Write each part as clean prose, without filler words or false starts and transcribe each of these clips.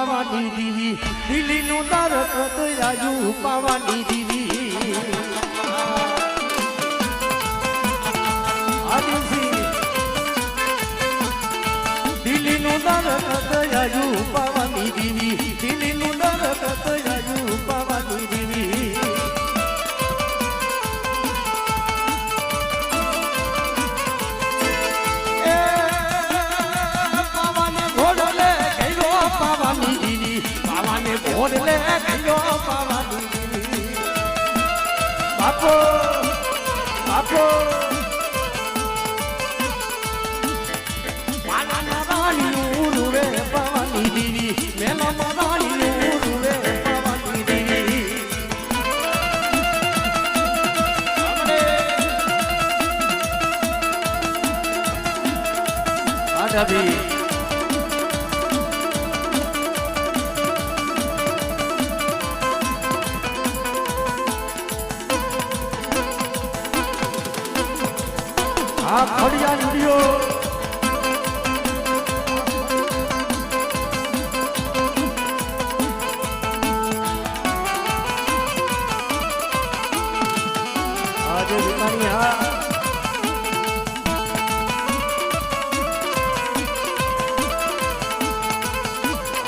પાવાની દીવી દિલ્હીનું તારક રાજુ પાવાની દીવી દિલ્હીનું તારક રાજુ પાવાની દીવી દિલ્હીનું તારક રાજુ પાવાની દીવી ઓરલે ગયો પાવાની બાપો બાપો પાના રાણી ઉરુરે પાવાની દીવી મેલા રાણી ઉરુરે પાવાની દીવી આડાબી આ ખડિયા વિડિયો આજે વિમાની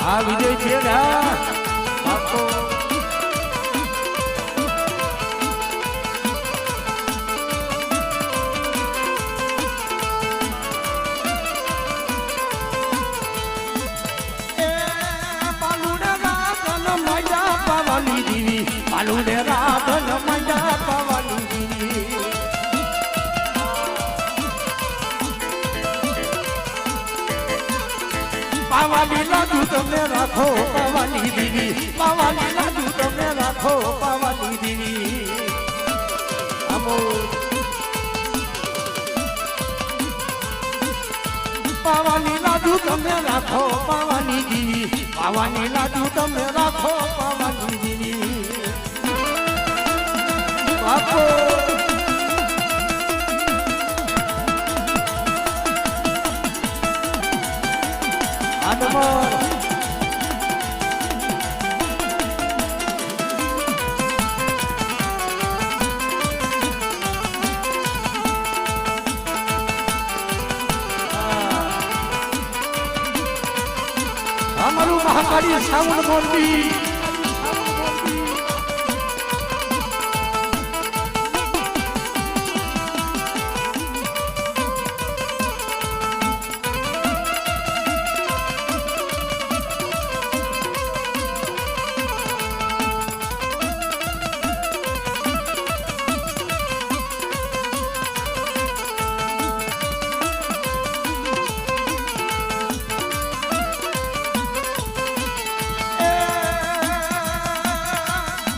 આ વિજય છે ને બાપો પાલુડે રાધન મજા પાવાની દીવી પાવાની લાજુ તમે રાખો પાવાની દીવી પાવાની લાજુ તમે રાખો પાવાની દીવી અમો પાવાની લાજુ તમે રાખો પાવાની દીવી પાવાની લાજુ તમે રાખો પાવાની દીવી બાપો આદમર અમારું મહાકાળી સાવણ મોરબી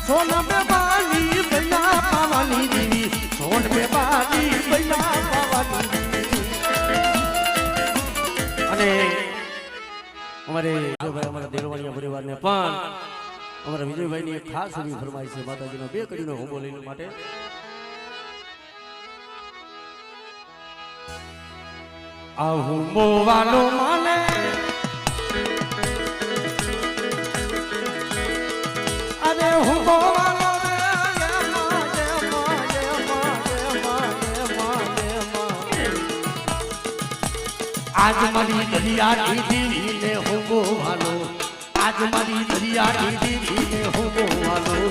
સોના બે બાલી બૈના પાવાની દીવી સોન બે બાલી બૈના પાવાની દીવી અને અમારે વિજયભાઈ અમારા દેલવાણીયા પરિવારને પણ અમારા વિજયભાઈની એક ખાસ એવી ફરમાઈ છે માતાજીનો 2 કડીનો હોમો લઈને માટે આ હોમો વાલો માને અરે હોમો વાલો આજ મારી દરિયાની દીવીને હોમો વાલો આજ મારી દરિયાની દીવીને હોમો વાલો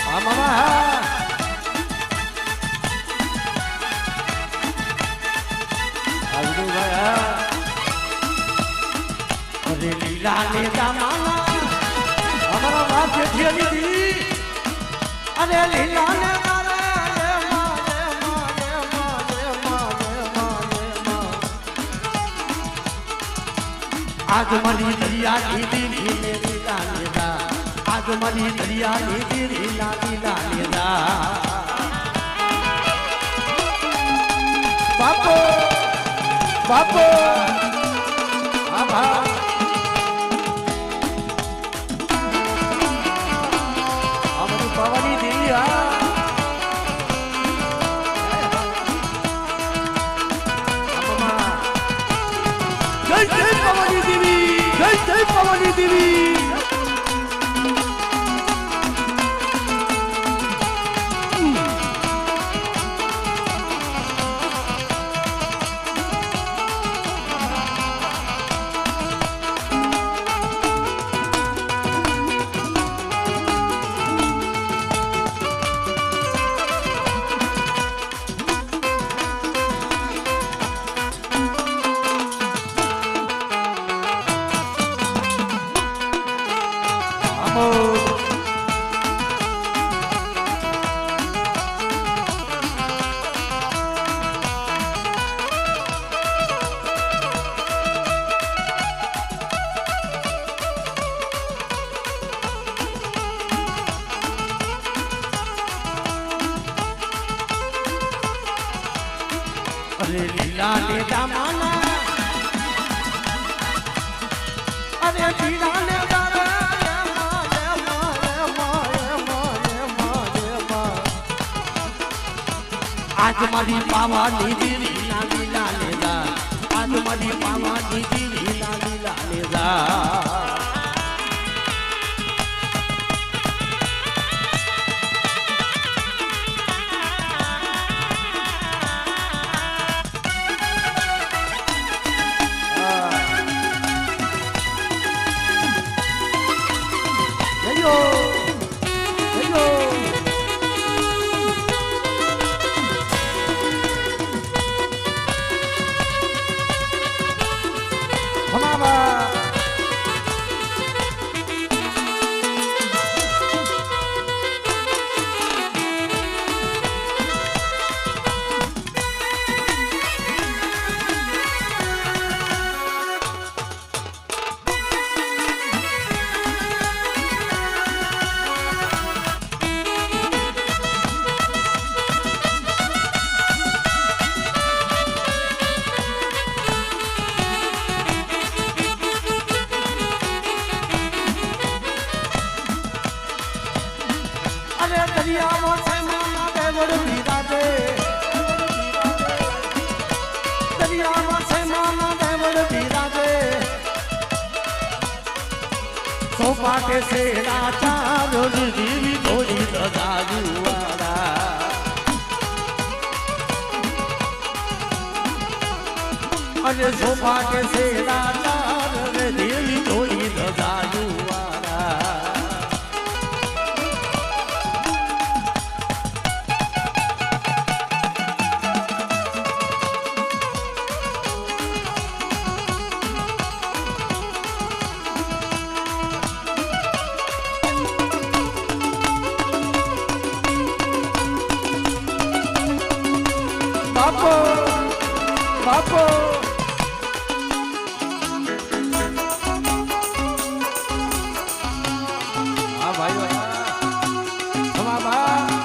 આ મામા અરે લીલા ને દામાના અમારા વાત છે દીદી અરે લીલા ને આજ મારી દરિયાની દીવી ને લીલા ને દા આજ મારી દરિયાની દીવી ના લીલા ને દા બાપો બાપો આભા અમારી પાવાની દેવી આ જય ભવાની દેવી જય જય ભવાની દેવી અરે લીલા ને દામાના અરે લીલા ને આજ મારી પાવાની દીરી ના લીલા લેદા આજ મારી પાવાની દીરી ના લીલા લેદા સોપાટે સે રાચારો દીવી થોડી દદાજુવાડા અરે સોપાટે સે રાચારો દેવી થોડી દદાજુવાડા બાપો હા ભાઈ તમા બા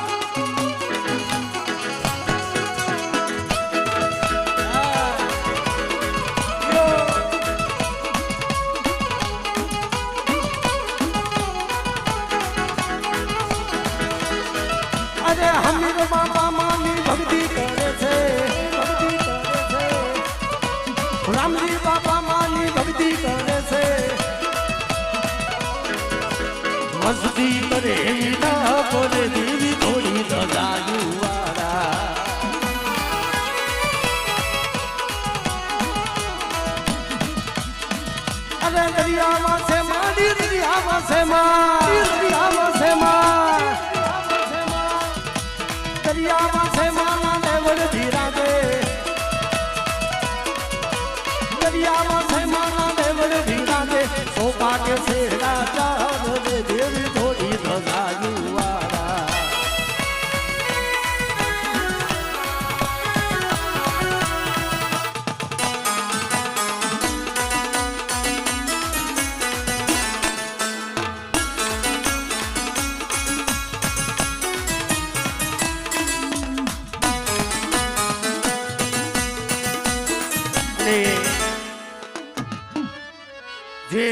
અરે હમીર બાપા માની ભક્તિ કરે છે રામજી બાપા માની ભક્તિ કરે છે મસ્તી કરે મીઠા બોલે દેવી થોડી દદાયુવાળા અરે દરિયામાં છે મારી દરિયામાં છે દરિયામાં છે દરિયામાં છે માના દેવળ ધીરાજે દરિયામાં છે માના દેવળ ધીરાજે સોપાટે છે રાજા દેવી થોડી દદાયુવાળા જે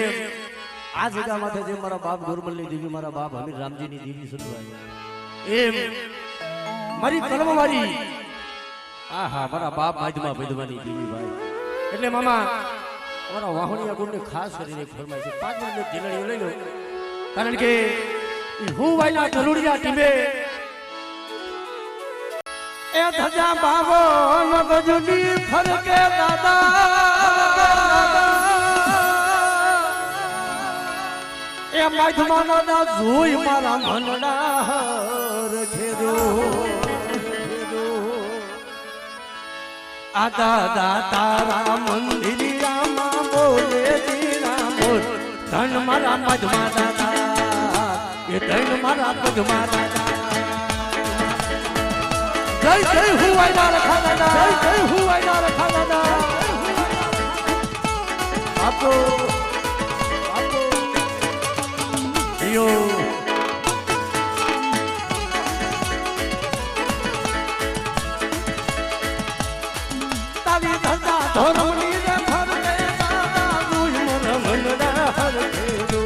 આ જગ્યા માટે જે મારા બાપ ગોરમલની દેવી મારા બાપ હમીર રામજીની દેવી સદવાય એમ મારી કલમ મારી આહા મારા બાપ માધમાં વિધવાની દેવી ભાઈ એટલે મામા અમારા વાહણિયા ગુણને ખાસ કરીને એક ફરમાય છે 5 મિનિટ જીલણીઓ લઈ લો કારણ કે હું વાયના ધરુડિયા ટીમે એ ધજા બાવો નગજની ફરકે દાદા એ માધમાના જોઈ મારા મનડા રખેરો આ દાદા તારા મંદિરિયામાં બોલે દીરા બોલ ધન મારા મધમા દાદા એ ધન મારા મધમા દાદા જય જય હુવાયના રખા દાદા જય જય હુવાયના રખા દાદા આપો આપો યો તારી ધજા ધોરમની રે ફરકે દાદા તું મન મનડા હરખેરો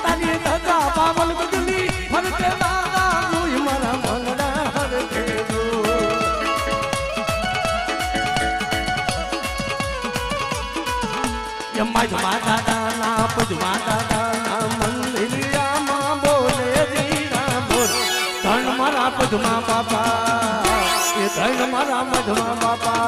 તારી ધજા પાવન બદલી ફરકે દાદા તું મન મનડા હરખેરો યમજ માતા દાના પજ માતા દાના મંદિરિયામાં બોલે દીરા બોલ ધન મારા પદ્મા બાપા એ ધન મારા મધમા બાપા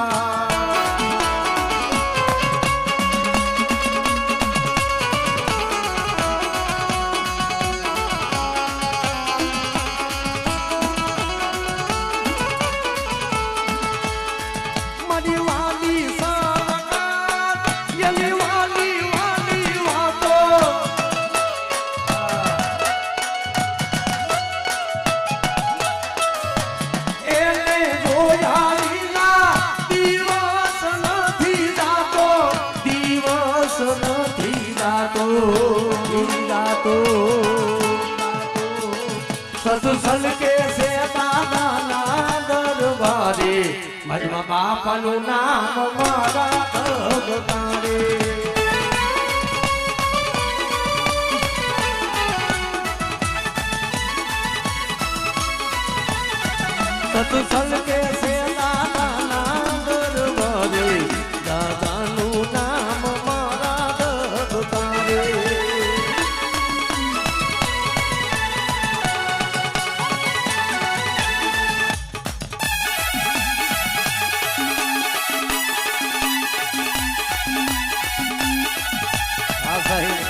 મારી વાલી સરકાર યલી વાલી વાલી વાતો એને જોયા વિના દિવસ નથી જાતો દિવસ નથી જાતો સત્સંગ કે છે દાદાના દરબારે મધમાં બાપાનું નામ મારા ભગવાને સત્સંગ કે છે દાદાના દરબારે દાદાનું નામ મારા ભગવાને હા ભાઈ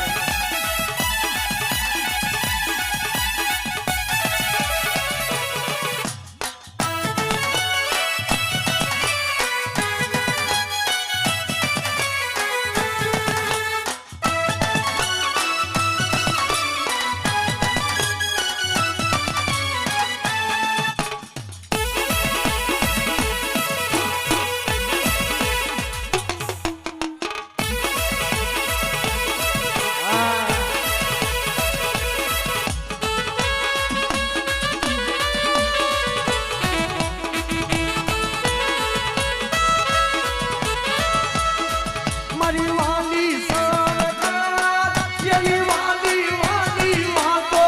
મારી વાલી સરકાર યલી વાલી વાલી વાતો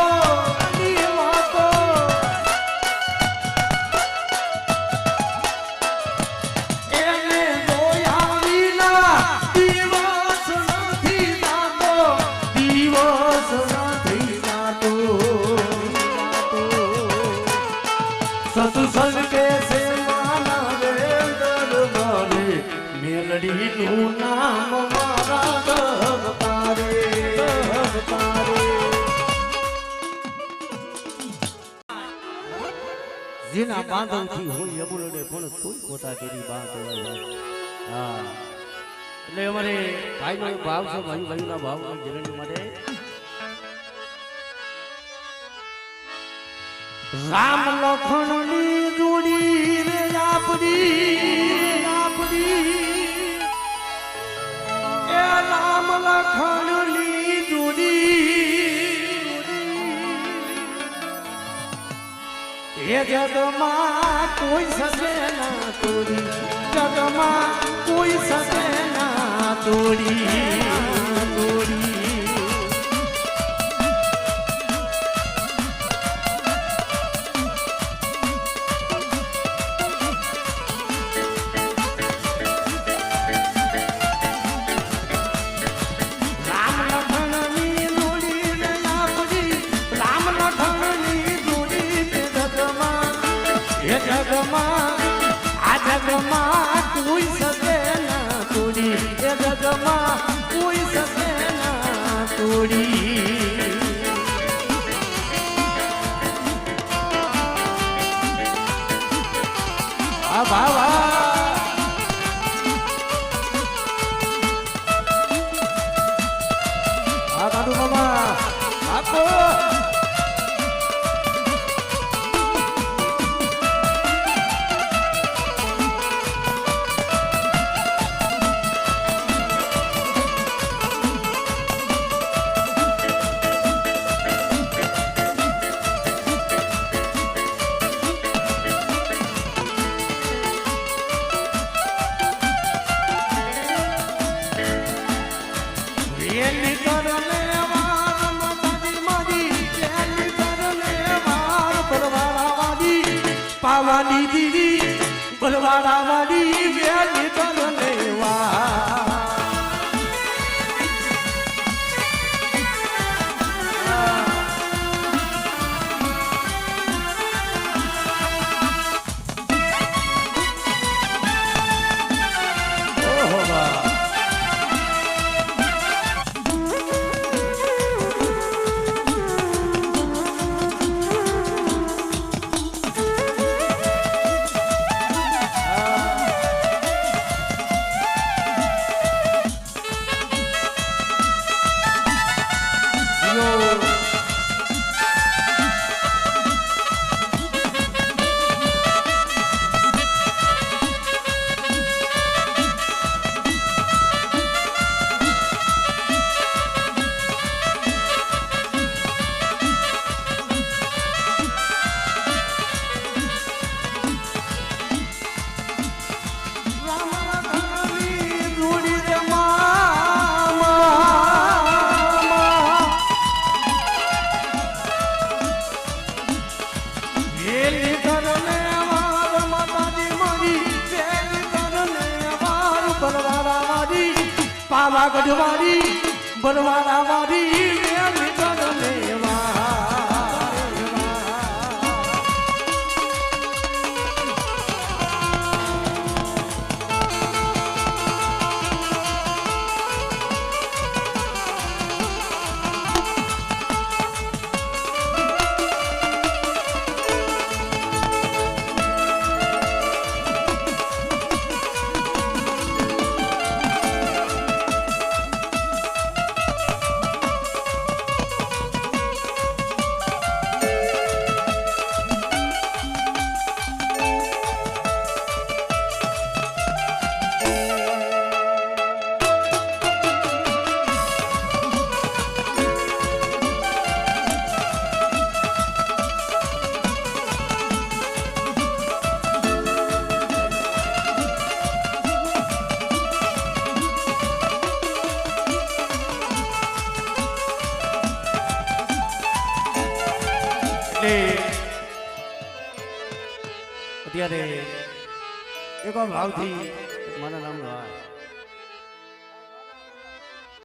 એને જોયા વિના દિવસ નથી જાતો દિવસ નથી જાતો સત્સંગ કે છે માના રે દરબારે મેલડીનું નામ મારા દરબારે જેના બાંધવથી હોય અબુલડે પણ કોઈ કોતા કેરી બાંધ હા એટલે અમારે ભાઈનો એક ભાવ છે ભાઈના ભાવ જનની માટે રામ લખણની જોડી રે આપડી એ રામ લખણની જોડી એ જગમાં કોઈ સકે ના તોડી જગમાં કોઈ સકે ના તોડી જગમાં કોઈ શકે ના તોડી એ જગમાં કોઈ શકે ના તોડી આ બાવા આ કાઢુ મામા આપો વેલી કરને વાર માતાજી મારી વેલી કરને વાર બરવાડા વાડી પાવાની દીદી બરવાડા વાડી વેલી કરને વાર ઓહો બા પાવાગઢ વાળી બરવાડા વાળી વેલી કરને વાર અત્યારે એક ભાવથી મારા નામનો